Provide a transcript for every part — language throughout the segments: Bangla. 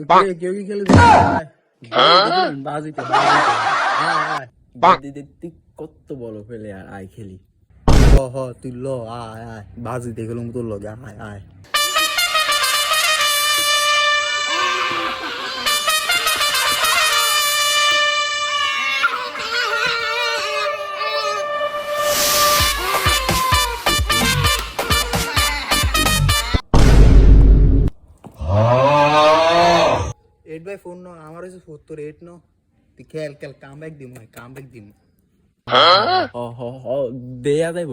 কেউ কি খেলে বাজিতে বাজিতে কত বলো ফেলে আর আয় খেলি হ তুই ল আয় আয় বাজিতে খেলুম তোর লগে আয় আয় এইট বাই ফোর নো আমার হচ্ছে 78 নো তুই খেল খেল কাম ব্যাক দিম দেয়া যাইব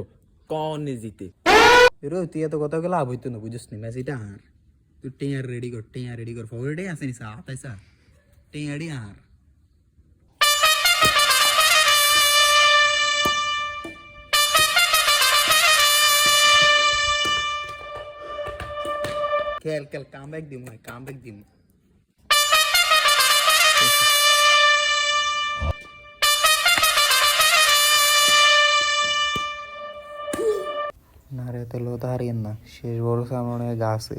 কনে জিতে রো তুই এত কথা গেলে লাভ হইতো না বুঝছিস নি ম্যাচ এটা হার তুই টেয়ার রেডি কর ফরওয়ার্ডে আছে নি সা আতাইসা টেয়ারই হার খেল কাম ব্যাক দিম না রে তাহলে তো হারিয়েন না শেষ ভরসা মনে হয় গাছে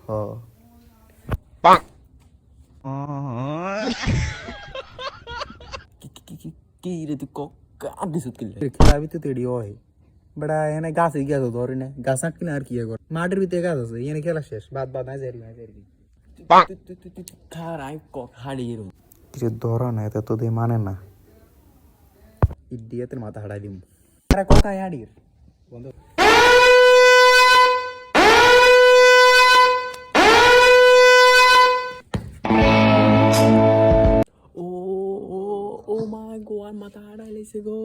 হ কি রে তুই কাঁদিস খেলাবি তো তেড়ি হয় বেড়া এনে গাছে গিয়া তো ধরে না গাছ আটকিনা আর কি কর মাঠের ভিতরে গাছ আছে এনে খেলা শেষ বাদ নাই যারি খারাই হারিয়ে কিছু ধরো না এত তো দিয়ে মানে না ইডিয়াতের মাথা হারাই দিম আরে কোথায় হাড়ির বন্ধু ও মাই গড মাথা হারাই লাইছে গো